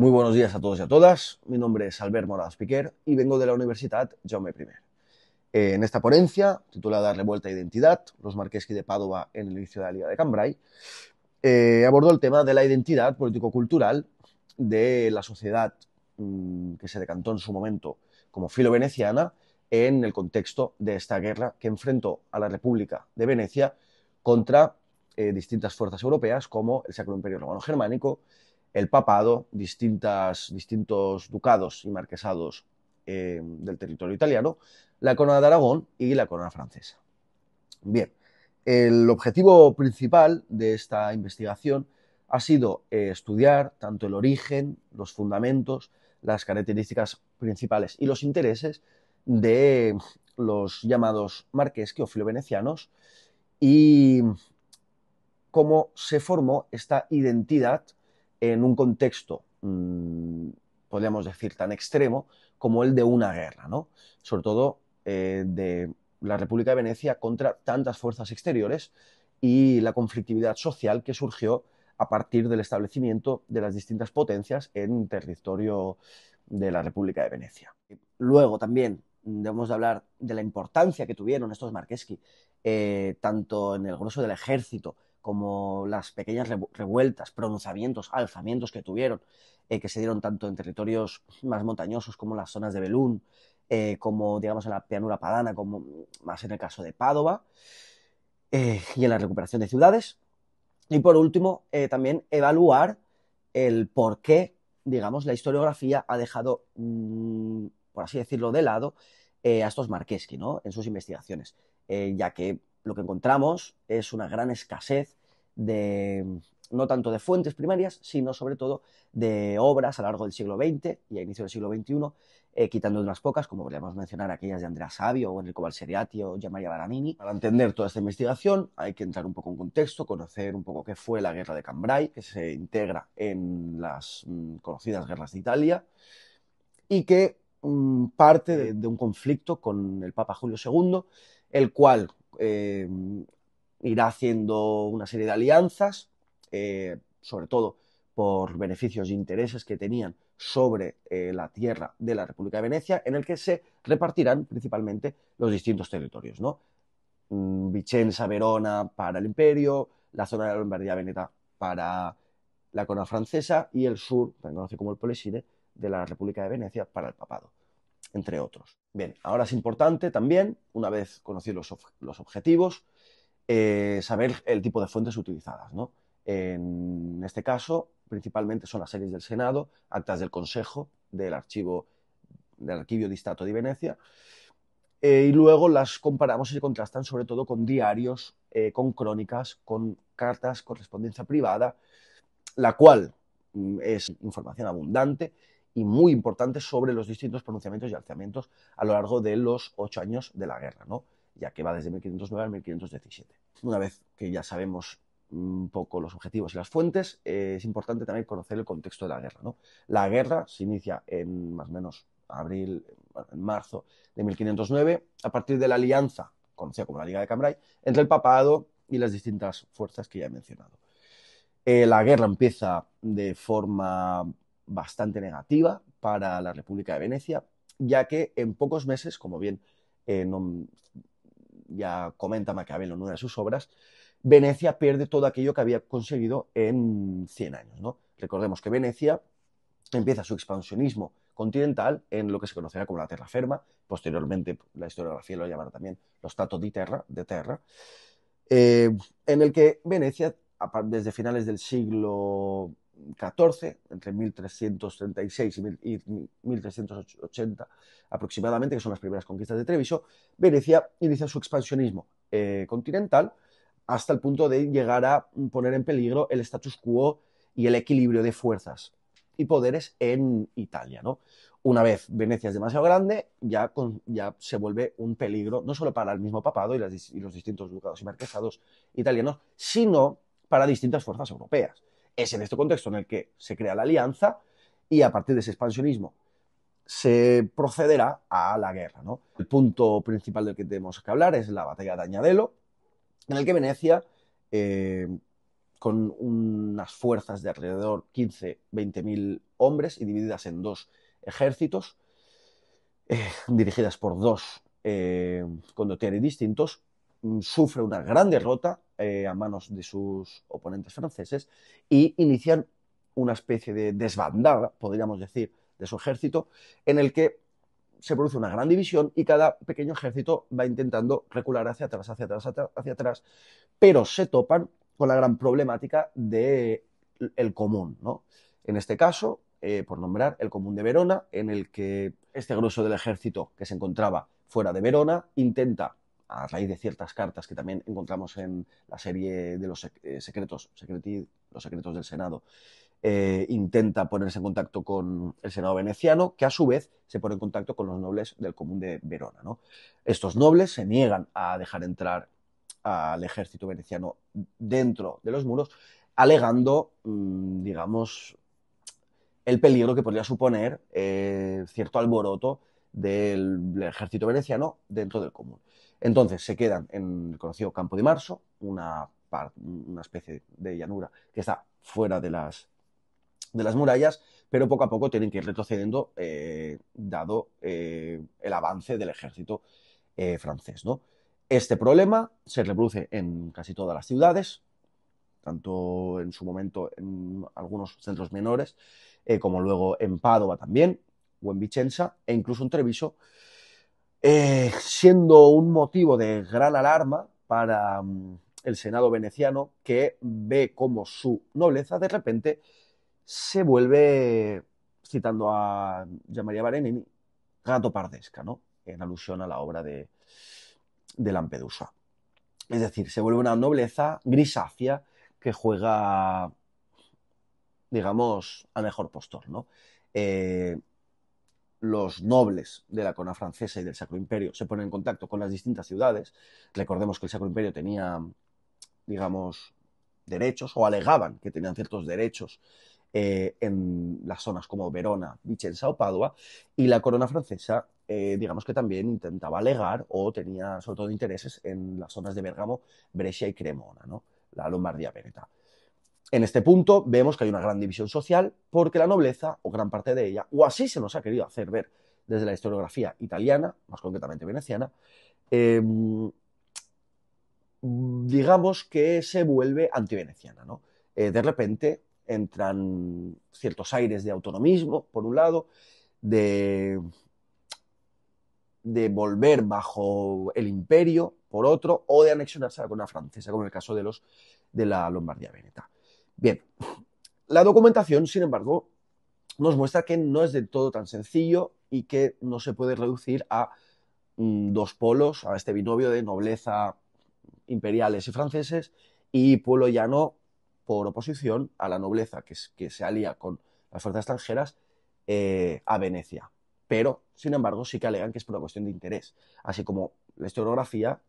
Muy buenos días a todos y a todas. Mi nombre es Albert Moradas Piquer y vengo de la Universitat Jaume I. En esta ponencia, titulada Darle vuelta a identidad, los Marqueschi de Padova en el inicio de la Liga de Cambrai, abordo el tema de la identidad político-cultural de la sociedad que se decantó en su momento como filo-veneciana en el contexto de esta guerra que enfrentó a la República de Venecia contra distintas fuerzas europeas como el Sacro Imperio Romano Germánico, el papado, distintos ducados y marquesados del territorio italiano, la corona de Aragón y la corona francesa. Bien, el objetivo principal de esta investigación ha sido estudiar tanto el origen, los fundamentos, las características principales y los intereses de los llamados marqueschi o filo-venecianos y cómo se formó esta identidad en un contexto, podríamos decir, tan extremo como el de una guerra, ¿no? Sobre todo de la República de Venecia contra tantas fuerzas exteriores y la conflictividad social que surgió a partir del establecimiento de las distintas potencias en territorio de la República de Venecia. Luego también debemos de hablar de la importancia que tuvieron estos marqueschi, tanto en el grueso del ejército como las pequeñas revueltas, pronunciamientos, alzamientos que tuvieron, que se dieron tanto en territorios más montañosos como las zonas de Belún, como digamos en la llanura padana, como más en el caso de Padova, y en la recuperación de ciudades. Y por último, también evaluar el por qué, digamos, la historiografía ha dejado, por así decirlo, de lado a estos marqueschi, ¿no? En sus investigaciones, ya que lo que encontramos es una gran escasez de, no tanto de fuentes primarias, sino sobre todo de obras a lo largo del siglo XX y a inicio del siglo XXI, quitando unas pocas, como podríamos mencionar aquellas de Andrea Savio o Enrico Balseriati o Gianmaria Baranini. Para entender toda esta investigación hay que entrar un poco en contexto, conocer un poco qué fue la Guerra de Cambrai, que se integra en las conocidas guerras de Italia y que parte de un conflicto con el Papa Julio II, el cual irá haciendo una serie de alianzas, sobre todo por beneficios e intereses que tenían sobre la tierra de la República de Venecia, en el que se repartirán principalmente los distintos territorios, ¿no? Vicenza, Verona para el imperio, la zona de la Lombardía Veneta para la corona francesa y el sur, también conocido como el Polesine, de la República de Venecia para el papado, entre otros. Bien, ahora es importante también, una vez conocidos los objetivos, saber el tipo de fuentes utilizadas, ¿no? En este caso, principalmente son las series del Senado, actas del Consejo, del Archivio di Stato di Venecia, y luego las comparamos y se contrastan sobre todo con diarios, con crónicas, con cartas, correspondencia privada, la cual es información abundante y muy importante sobre los distintos pronunciamientos y alzamientos a lo largo de los 8 años de la guerra, ¿no? Ya que va desde 1509 al 1517. Una vez que ya sabemos un poco los objetivos y las fuentes, es importante también conocer el contexto de la guerra, ¿no? La guerra se inicia en más o menos abril, en marzo de 1509, a partir de la alianza, conocida como la Liga de Cambrai, entre el papado y las distintas fuerzas que ya he mencionado. La guerra empieza de forma bastante negativa para la República de Venecia, ya que en pocos meses, como bien ya comenta Maquiavelo en una de sus obras, Venecia pierde todo aquello que había conseguido en 100 años, ¿no? Recordemos que Venecia empieza su expansionismo continental en lo que se conocerá como la terraferma, posteriormente la historiografía lo llamará también los Stato di Terra, de Terra, en el que Venecia, desde finales del siglo XIV, entre 1336 y 1380 aproximadamente, que son las primeras conquistas de Treviso, Venecia inicia su expansionismo continental hasta el punto de llegar a poner en peligro el status quo y el equilibrio de fuerzas y poderes en Italia, ¿no? Una vez Venecia es demasiado grande, ya se vuelve un peligro, no solo para el mismo papado y los distintos ducados y marquesados italianos, sino para distintas fuerzas europeas. Es en este contexto en el que se crea la alianza y a partir de ese expansionismo se procederá a la guerra, ¿no? El punto principal del que tenemos que hablar es la batalla de Añadelo, en el que Venecia con unas fuerzas de alrededor 15-20.000 hombres y divididas en dos ejércitos, dirigidas por dos condottieri distintos, sufre una gran derrota a manos de sus oponentes franceses y inician una especie de desbandada, podríamos decir, de su ejército, en el que se produce una gran división y cada pequeño ejército va intentando recular hacia atrás, hacia atrás, hacia atrás, pero se topan con la gran problemática del común, ¿no? En este caso, por nombrar, el común de Verona, en el que este grueso del ejército que se encontraba fuera de Verona intenta, a raíz de ciertas cartas que también encontramos en la serie de los secretos del Senado, intenta ponerse en contacto con el Senado veneciano, que a su vez se pone en contacto con los nobles del común de Verona, ¿no? Estos nobles se niegan a dejar entrar al ejército veneciano dentro de los muros, alegando, digamos, el peligro que podría suponer cierto alboroto del ejército veneciano dentro del común. Entonces se quedan en el conocido Campo di Marzo, una especie de llanura que está fuera de las murallas, pero poco a poco tienen que ir retrocediendo dado el avance del ejército francés, ¿no? Este problema se reproduce en casi todas las ciudades, tanto en su momento en algunos centros menores, como luego en Padua también, o en Vicenza, e incluso en Treviso, siendo un motivo de gran alarma para el Senado veneciano, que ve cómo su nobleza de repente se vuelve, citando a Gianmaria Barenini, gatopardesca, ¿no? En alusión a la obra de Lampedusa. Es decir, se vuelve una nobleza grisácea que juega, digamos, al mejor postor, ¿no? Los nobles de la corona francesa y del Sacro Imperio se ponen en contacto con las distintas ciudades. Recordemos que el Sacro Imperio tenía, digamos, derechos, o alegaban que tenían ciertos derechos en las zonas como Verona, Vicenza o Padua, y la corona francesa, digamos que también intentaba alegar o tenía sobre todo intereses en las zonas de Bérgamo, Brescia y Cremona, ¿no? La Lombardía Veneta. En este punto vemos que hay una gran división social porque la nobleza, o gran parte de ella, o así se nos ha querido hacer ver desde la historiografía italiana, más concretamente veneciana, digamos que se vuelve antiveneciana, ¿no? De repente entran ciertos aires de autonomismo, por un lado, de volver bajo el imperio, por otro, o de anexionarse a la corona francesa, como en el caso de la Lombardía Veneta. Bien, la documentación, sin embargo, nos muestra que no es del todo tan sencillo y que no se puede reducir a dos polos, a este binomio de nobleza imperiales y franceses y pueblo llano por oposición a la nobleza que se alía con las fuerzas extranjeras a Venecia. Pero, sin embargo, sí que alegan que es por una cuestión de interés, así como la historiografía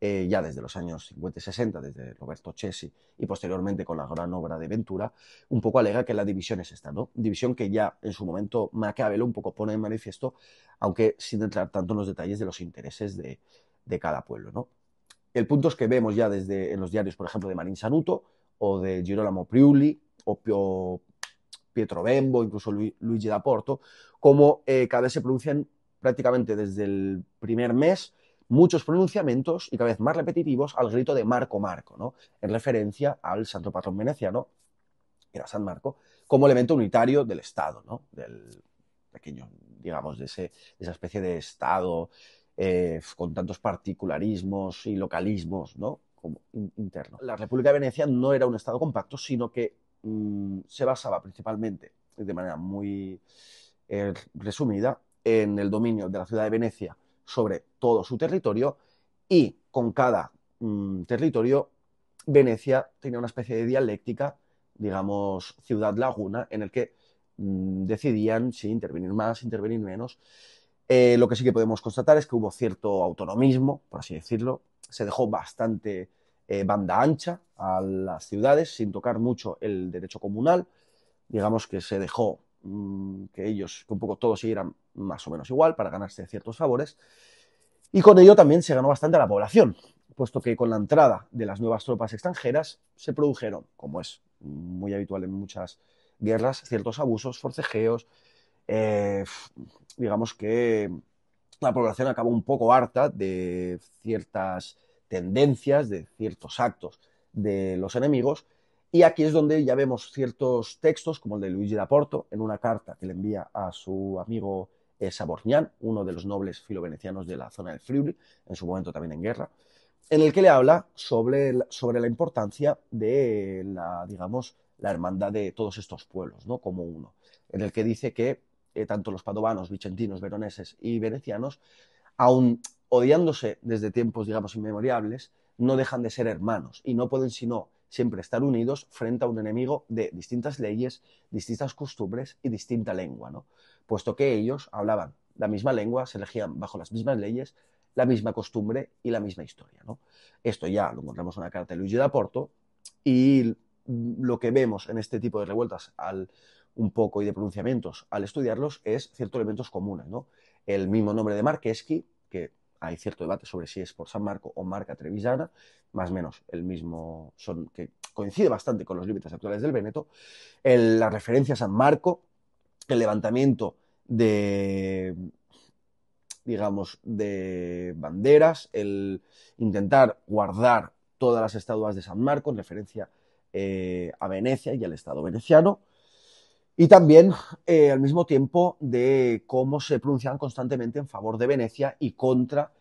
ya desde los años 50 y 60, desde Roberto Cesi y posteriormente con la gran obra de Ventura, un poco alega que la división es esta, ¿no? División que ya en su momento Maquiavelo un poco pone en manifiesto, aunque sin entrar tanto en los detalles de los intereses de cada pueblo, ¿no? El punto es que vemos ya desde en los diarios, por ejemplo, de Marin Sanuto o de Girolamo Priuli o Pietro Bembo, incluso Luigi da Porto, como cada vez se pronuncian prácticamente desde el primer mes muchos pronunciamientos y cada vez más repetitivos al grito de Marco Marco, ¿no? En referencia al santo patrón veneciano, que era San Marco, como elemento unitario del Estado, ¿no? Del pequeño, digamos, de esa especie de Estado con tantos particularismos y localismos, ¿no? Como interno. La República de Venecia no era un Estado compacto, sino que se basaba principalmente, de manera muy resumida, en el dominio de la ciudad de Venecia sobre todo su territorio, y con cada territorio Venecia tenía una especie de dialéctica, digamos, ciudad laguna, en el que decidían si intervenir más, intervenir menos. Lo que sí que podemos constatar es que hubo cierto autonomismo, por así decirlo. Se dejó bastante banda ancha a las ciudades, sin tocar mucho el derecho comunal. Digamos que se dejó que un poco todos siguieran más o menos igual para ganarse ciertos favores. Y con ello también se ganó bastante a la población, puesto que con la entrada de las nuevas tropas extranjeras se produjeron, como es muy habitual en muchas guerras, ciertos abusos, forcejeos, eh, digamos que la población acabó un poco harta de ciertas tendencias, de ciertos actos de los enemigos, y aquí es donde ya vemos ciertos textos, como el de Luigi da Porto, en una carta que le envía a su amigo Sabornian, uno de los nobles filovenecianos de la zona del Friuli, en su momento también en guerra, en el que le habla sobre la importancia de la, digamos, la hermandad de todos estos pueblos, ¿no? Como uno, en el que dice que tanto los padovanos, vicentinos, veroneses y venecianos, aun odiándose desde tiempos, digamos, inmemoriales, no dejan de ser hermanos y no pueden sino siempre estar unidos frente a un enemigo de distintas leyes, distintas costumbres y distinta lengua, ¿no? Puesto que ellos hablaban la misma lengua, se elegían bajo las mismas leyes, la misma costumbre y la misma historia, ¿no? Esto ya lo encontramos en una carta de Luigi da Porto, y lo que vemos en este tipo de revueltas un poco y de pronunciamientos al estudiarlos es ciertos elementos comunes, ¿no? El mismo nombre de Marqueschi, que hay cierto debate sobre si es por San Marco o Marca Trevisana, más o menos el mismo, que coincide bastante con los límites actuales del Véneto, la referencia a San Marco, el levantamiento de, digamos, de banderas, el intentar guardar todas las estatuas de San Marco en referencia a Venecia y al Estado veneciano, y también al mismo tiempo de cómo se pronunciaban constantemente en favor de Venecia y contra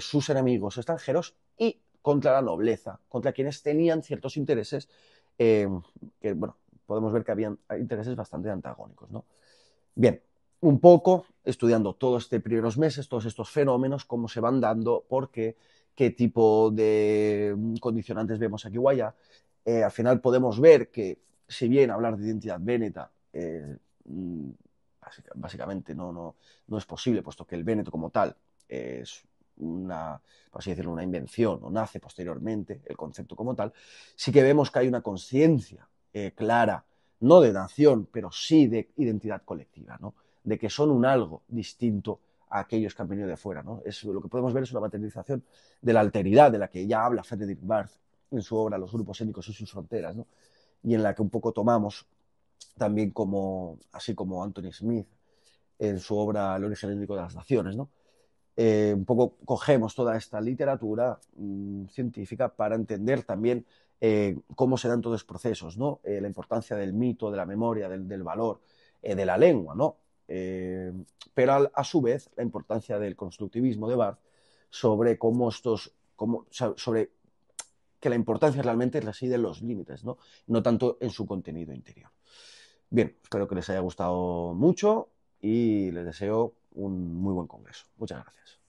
sus enemigos extranjeros y contra la nobleza, contra quienes tenían ciertos intereses eh, que, bueno, podemos ver que habían intereses bastante antagónicos, ¿no? Bien, un poco estudiando todos estos primeros meses, todos estos fenómenos, cómo se van dando, por qué tipo de condicionantes vemos aquí o allá. Al final podemos ver que, si bien hablar de identidad véneta mm, básicamente no es posible, puesto que el Véneto como tal es una, por así decirlo, una invención o nace posteriormente, el concepto como tal, sí que vemos que hay una conciencia clara, no de nación, pero sí de identidad colectiva, ¿no? De que son un algo distinto a aquellos que han venido de fuera, ¿no? Lo que podemos ver es una materialización de la alteridad de la que ya habla Frederick Barth en su obra Los grupos étnicos y sus fronteras, ¿no? Y en la que un poco tomamos también así como Anthony Smith en su obra El origen étnico de las naciones, ¿no? Un poco cogemos toda esta literatura científica para entender también cómo se dan todos los procesos, ¿no? La importancia del mito, de la memoria, del valor, de la lengua, ¿no? Pero a su vez la importancia del constructivismo de Barth sobre sobre que la importancia realmente reside en los límites, ¿no? No tanto en su contenido interior. Bien, espero que les haya gustado mucho y les deseo un muy buen congreso. Muchas gracias.